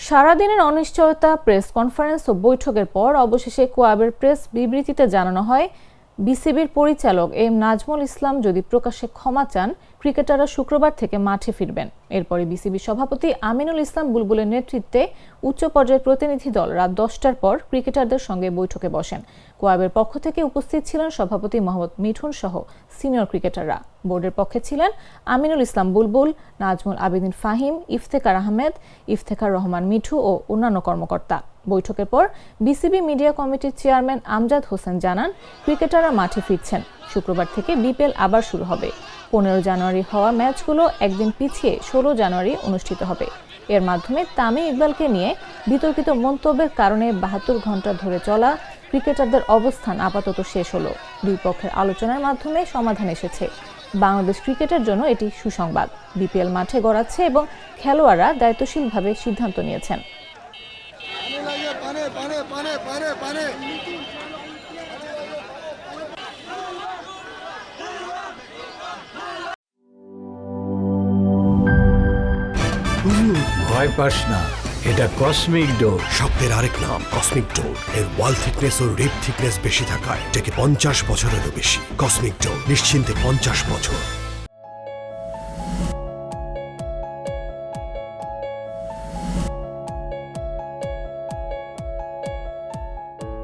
সারাদিনের অনিশ্চয়তা, press conference ও বৈঠকের পর অবশেষে কোয়াবের প্রেস বিবৃতিতে জানানো হয়, বিসিবির পরিচালক এম নাজমুল ইসলাম যদি প্রকাশ্যে ক্ষমা চান, ক্রিকেটাররা শুক্রবার থেকে মাঠে ফিরবেন। এরপরে বিসিবি সভাপতি আমিনুল ইসলাম বুলবুলের নেতৃত্বে উচ্চ পর্যায়ের প্রতিনিধি দল রাত 10টার পর ক্রিকেটারদের সঙ্গে বৈঠকে বসেন। কোয়াবের পক্ষ থেকে উপস্থিত ছিলেন সভাপতি মোহাম্মদ মিঠুন সহ সিনিয়র ক্রিকেটাররা। বোর্ডের পক্ষে ছিলেন আমিনুল ইসলাম বুলবুল, নাজমুল আবেদিন ফাহিম, ইফতেখার আহমেদ, ইফতেখার রহমান মিঠু ও অন্যান্য কর্মকর্তা। বৈঠকের পর বিসিবি মিডিয়া কমিটির চেয়ারম্যান আমজাদ হোসেন জানান, ক্রিকেটাররা মাঠে ফিরছেন। শুক্রবার থেকে বিপিএল আবার শুরু হবে। 15 জানুয়ারি হওয়া ম্যাচগুলো একদিন পিছিয়ে 16 জানুয়ারি অনুষ্ঠিত হবে। এর মাধ্যমে তামিম ইকবালকে নিয়ে বিতর্কিত মন্তব্যের কারণে 72 ঘন্টা ধরে চলা ক্রিকেটারদের অবস্থান আপাতত শেষ হলো। দুই পক্ষের আলোচনার মাধ্যমে সমাধান এসেছে। বাংলাদেশ ক্রিকেটের জন্য এটি সুসংবাদ। বিপিএল মাঠে গড়াচ্ছে এবং খেলোয়াড়রা দায়িত্বশীলভাবে সিদ্ধান্ত নিয়েছেন। ভয় পাস না, এটা কসমিক ডোর। শব্দের আরেক নাম কসমিক ডোর। এর ওয়াল থিকনেস ও রিপ থিকনেস বেশি থাকায় এটাকে 50 বছরেরও বেশি। কসমিক ডোর, নিশ্চিন্তে 50 বছর।